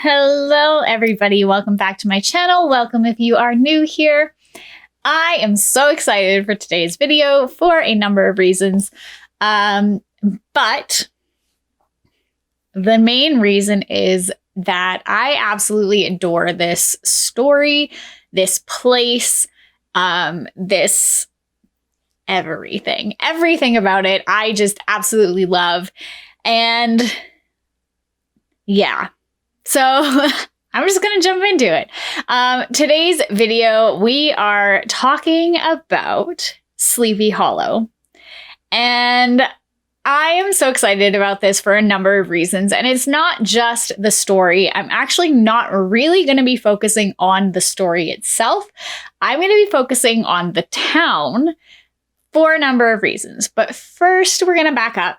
Hello, everybody. Welcome back to my channel. Welcome if you are new here. I am so excited for today's video for a number of reasons. But the main reason is that I absolutely adore this story, this place, this everything about it. I just absolutely love. And yeah, so I'm just going to jump into it. Today's video, we are talking about Sleepy Hollow. And I am so excited about this for a number of reasons. And it's not just the story. I'm actually not really going to be focusing on the story itself. I'm going to be focusing on the town for a number of reasons. But first, we're going to back up.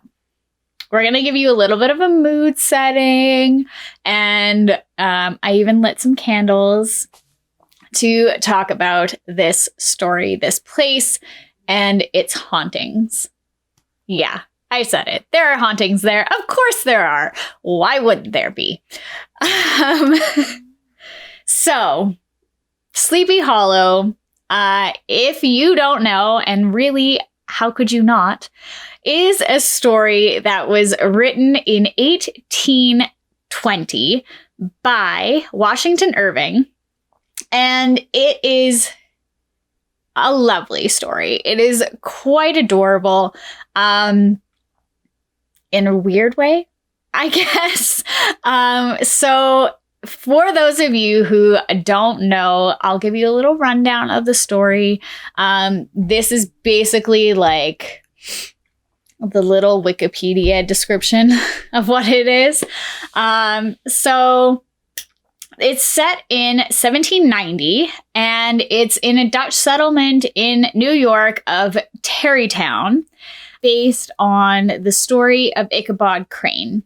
We're going to give you a little bit of a mood setting, and I even lit some candles to talk about this story, this place, and its hauntings. Yeah, I said it. There are hauntings there. Of course there are. Why wouldn't there be? So, Sleepy Hollow, if you don't know, and really, how could you not, is a story that was written in 1820 by Washington Irving. And it is a lovely story. It is quite adorable, in a weird way, I guess. So for those of you who don't know, I'll give you a little rundown of the story. This is basically like the little Wikipedia description of what it is. So it's set in 1790, and it's in a Dutch settlement in New York of Tarrytown, based on the story of Ichabod Crane.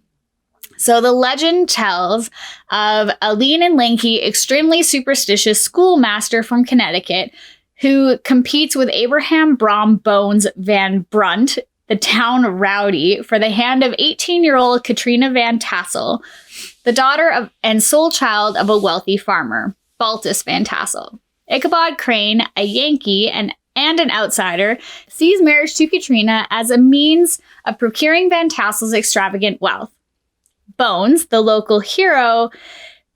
So the legend tells of a lean and lanky, extremely superstitious schoolmaster from Connecticut who competes with Abraham Brom Bones Van Brunt, the town rowdy, for the hand of 18-year-old Katrina Van Tassel, the daughter of and sole child of a wealthy farmer, Baltus Van Tassel. Ichabod Crane, a Yankee and an outsider, sees marriage to Katrina as a means of procuring Van Tassel's extravagant wealth. Bones, the local hero,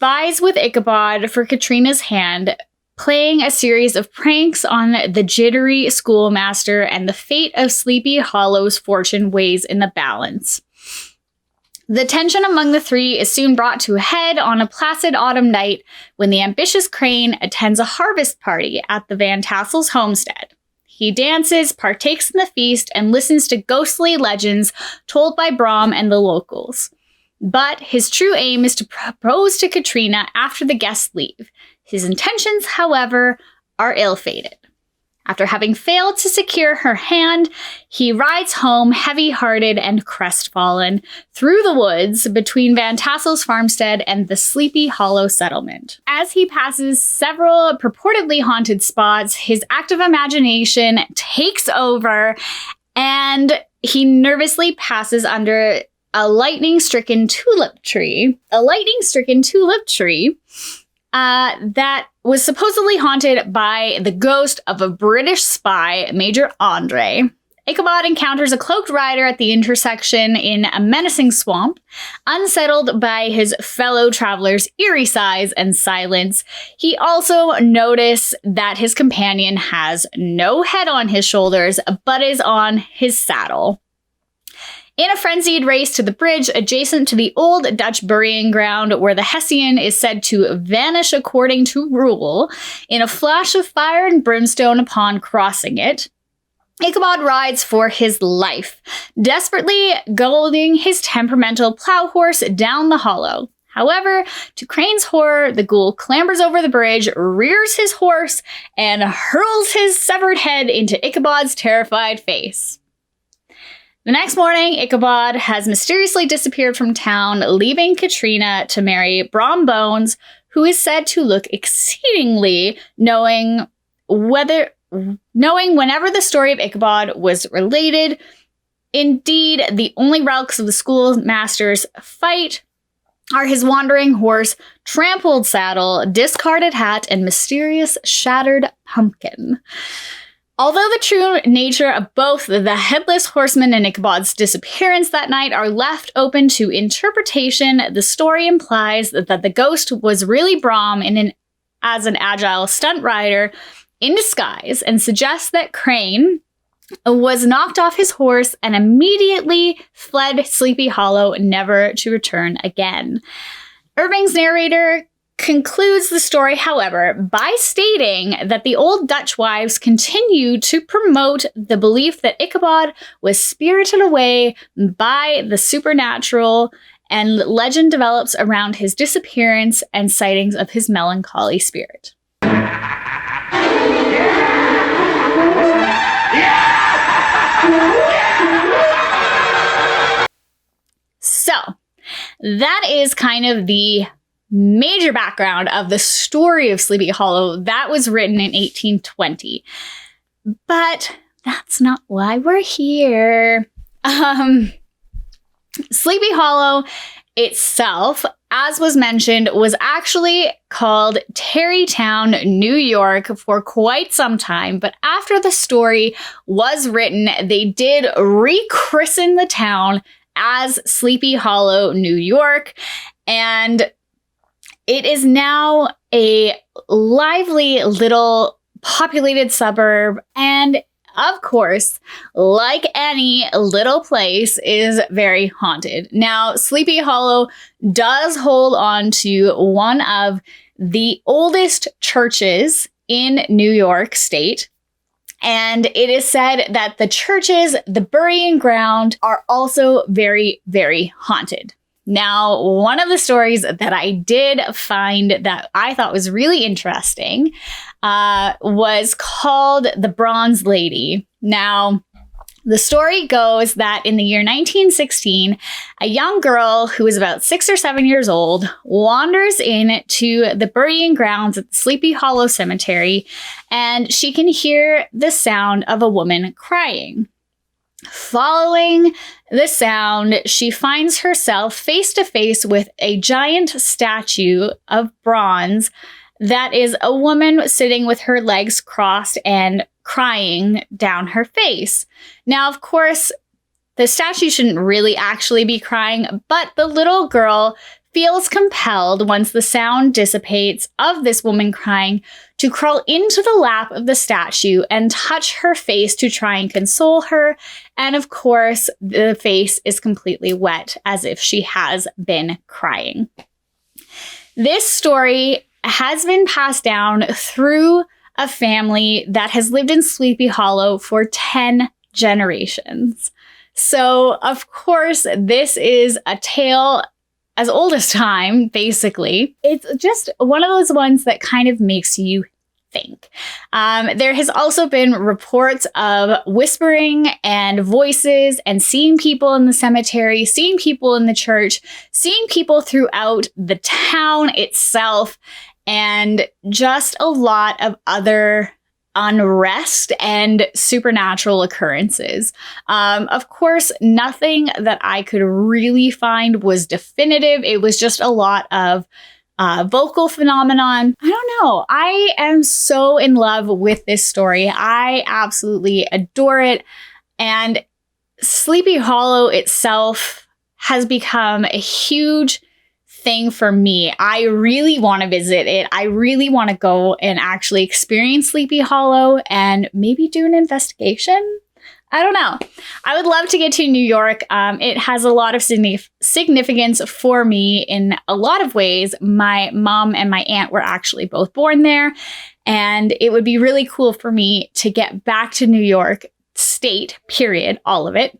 vies with Ichabod for Katrina's hand, playing a series of pranks on the jittery schoolmaster, and the fate of Sleepy Hollow's fortune weighs in the balance. The tension among the three is soon brought to a head on a placid autumn night when the ambitious Crane attends a harvest party at the Van Tassel's homestead. He dances, partakes in the feast, and listens to ghostly legends told by Brom and the locals. But his true aim is to propose to Katrina after the guests leave. His intentions, however, are ill-fated. After having failed to secure her hand, he rides home heavy-hearted and crestfallen through the woods between Van Tassel's farmstead and the Sleepy Hollow settlement. As he passes several purportedly haunted spots, his active imagination takes over, and he nervously passes under a lightning-stricken tulip tree. That was supposedly haunted by the ghost of a British spy, Major Andre. Ichabod encounters a cloaked rider at the intersection in a menacing swamp. Unsettled by his fellow travelers' eerie sighs and silence, he also notices that his companion has no head on his shoulders, but is on his saddle. In a frenzied race to the bridge adjacent to the old Dutch burying ground where the Hessian is said to vanish according to rule, in a flash of fire and brimstone upon crossing it, Ichabod rides for his life, desperately goading his temperamental plow horse down the hollow. However, to Crane's horror, the ghoul clambers over the bridge, rears his horse, and hurls his severed head into Ichabod's terrified face. The next morning, Ichabod has mysteriously disappeared from town, leaving Katrina to marry Brom Bones, who is said to look exceedingly knowing whenever the story of Ichabod was related. Indeed, the only relics of the schoolmaster's fight are his wandering horse, trampled saddle, discarded hat, and mysterious shattered pumpkin. Although the true nature of both the Headless Horseman and Ichabod's disappearance that night are left open to interpretation, the story implies that the ghost was really Brom as an agile stunt rider in disguise, and suggests that Crane was knocked off his horse and immediately fled Sleepy Hollow, never to return again. Irving's narrator concludes the story, however, by stating that the old Dutch wives continued to promote the belief that Ichabod was spirited away by the supernatural, and legend develops around his disappearance and sightings of his melancholy spirit. So, that is kind of the major background of the story of Sleepy Hollow that was written in 1820. But that's not why we're here. Sleepy Hollow itself, as was mentioned, was actually called Tarrytown, New York for quite some time. But after the story was written, they did rechristen the town as Sleepy Hollow, New York. And it is now a lively little populated suburb, and of course, like any little place, is very haunted. Now, Sleepy Hollow does hold on to one of the oldest churches in New York State, and it is said that the churches, the burying ground, are also very, very haunted. Now, one of the stories that I did find that I thought was really interesting was called The Bronze Lady. Now, the story goes that in the year 1916, a young girl who is about 6 or 7 years old wanders into the burying grounds at the Sleepy Hollow Cemetery, and she can hear the sound of a woman crying. Following the sound, she finds herself face to face with a giant statue of bronze that is a woman sitting with her legs crossed and crying down her face. Now, of course, the statue shouldn't really actually be crying, but the little girl feels compelled, once the sound dissipates of this woman crying, to crawl into the lap of the statue and touch her face to try and console her. And of course, the face is completely wet, as if she has been crying. This story has been passed down through a family that has lived in Sleepy Hollow for 10 generations. So, of course, this is a tale as old as time, basically. It's just one of those ones that kind of makes you think. There has also been reports of whispering and voices and seeing people in the cemetery, seeing people in the church, seeing people throughout the town itself, and just a lot of other unrest and supernatural occurrences. Of course, nothing that I could really find was definitive. It was just a lot of vocal phenomenon. I don't know. I am so in love with this story. I absolutely adore it. And Sleepy Hollow itself has become a huge thing for me. I really want to visit it. I really want to go and actually experience Sleepy Hollow and maybe do an investigation. I don't know. I would love to get to New York. It has a lot of significance for me in a lot of ways. My mom and my aunt were actually both born there, and it would be really cool for me to get back to New York State, period, all of it.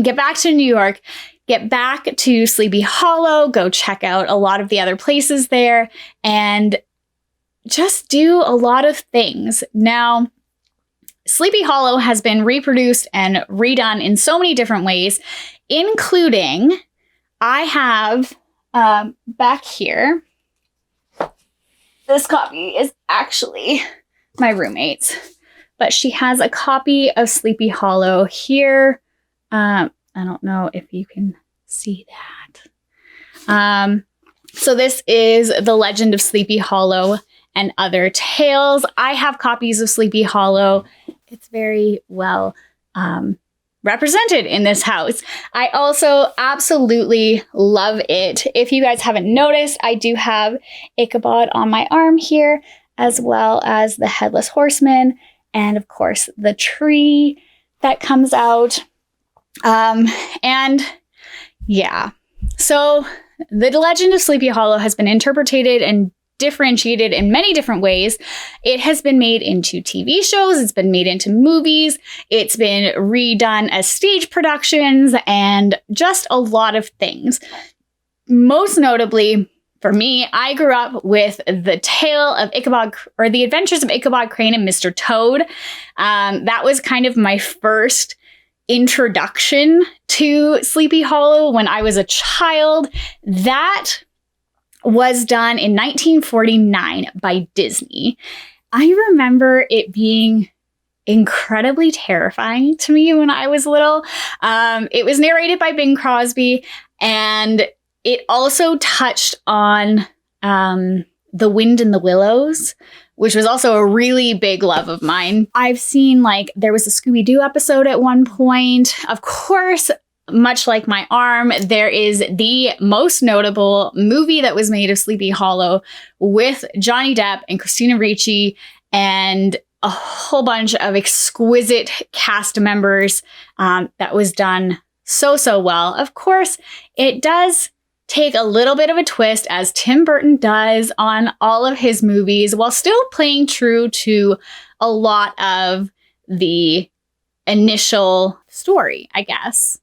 Get back to New York, get back to Sleepy Hollow, go check out a lot of the other places there, and just do a lot of things. Now, Sleepy Hollow has been reproduced and redone in so many different ways, including I have back here, this copy is actually my roommate's, but she has a copy of Sleepy Hollow here. I don't know if you can see that. So this is The Legend of Sleepy Hollow and Other Tales. I have copies of Sleepy Hollow. It's very well represented in this house. I also absolutely love it. If you guys haven't noticed, I do have Ichabod on my arm here, as well as the Headless Horseman, and of course the tree that comes out. And yeah, so the Legend of Sleepy Hollow has been interpreted and differentiated in many different ways. It has been made into TV shows, it's been made into movies, it's been redone as stage productions, and just a lot of things. Most notably, for me, I grew up with the tale of Ichabod, or the adventures of Ichabod Crane and Mr. Toad. That was kind of my first introduction to Sleepy Hollow when I was a child. That was done in 1949 by Disney. I remember it being incredibly terrifying to me when I was little. It was narrated by Bing Crosby, and it also touched on The Wind in the Willows, which was also a really big love of mine. I've seen, like, there was a Scooby-Doo episode at one point. Of course, much like my arm, there is the most notable movie that was made of Sleepy Hollow with Johnny Depp and Christina Ricci and a whole bunch of exquisite cast members. That was done so well. Of course, it does take a little bit of a twist, as Tim Burton does on all of his movies, while still playing true to a lot of the initial story, I guess.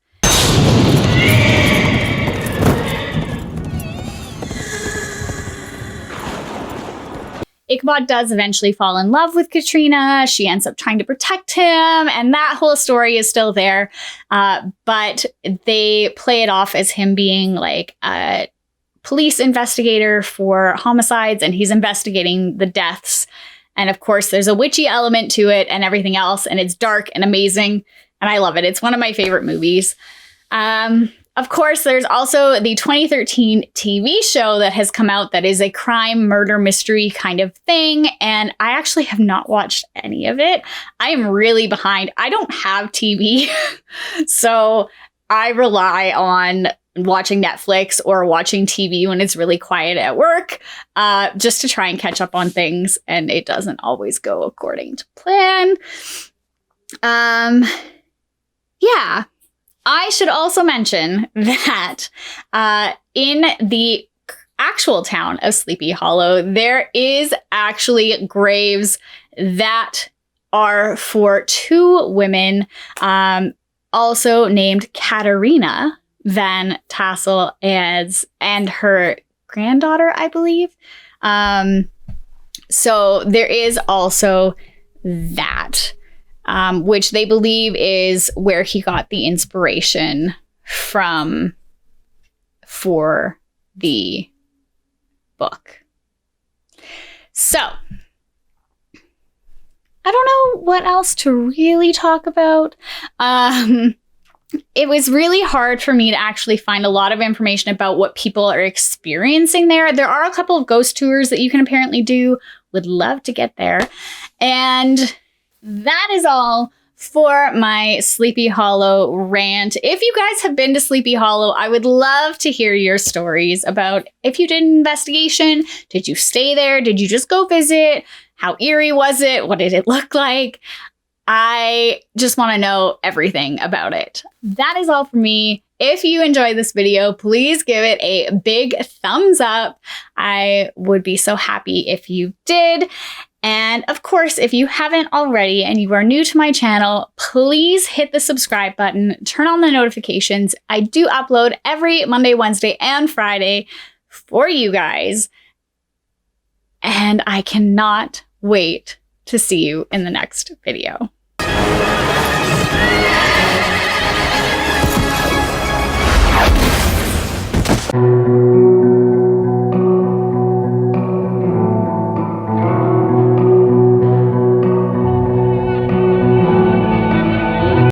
Ichabod does eventually fall in love with Katrina. She ends up trying to protect him, and that whole story is still there. But they play it off as him being like a police investigator for homicides, and he's investigating the deaths. And of course, there's a witchy element to it and everything else, and it's dark and amazing, and I love it. It's one of my favorite movies. Of course, there's also the 2013 TV show that has come out that is a crime, murder, mystery kind of thing, and I actually have not watched any of it. I am really behind. I don't have TV, so I rely on watching Netflix or watching TV when it's really quiet at work, just to try and catch up on things, and it doesn't always go according to plan. Yeah. I should also mention that in the actual town of Sleepy Hollow, there is actually graves that are for two women, also named Katarina Van Tassel and her granddaughter, I believe. So there is also that. Which they believe is where he got the inspiration from for the book. So, I don't know what else to really talk about. It was really hard for me to actually find a lot of information about what people are experiencing there. There are a couple of ghost tours that you can apparently do. Would love to get there. And that is all for my Sleepy Hollow rant. If you guys have been to Sleepy Hollow, I would love to hear your stories about if you did an investigation. Did you stay there? Did you just go visit? How eerie was it? What did it look like? I just want to know everything about it. That is all for me. If you enjoyed this video, please give it a big thumbs up. I would be so happy if you did. And of course, if you haven't already and you are new to my channel, please hit the subscribe button, turn on the notifications. I do upload every Monday, Wednesday, and Friday for you guys. And I cannot wait to see you in the next video.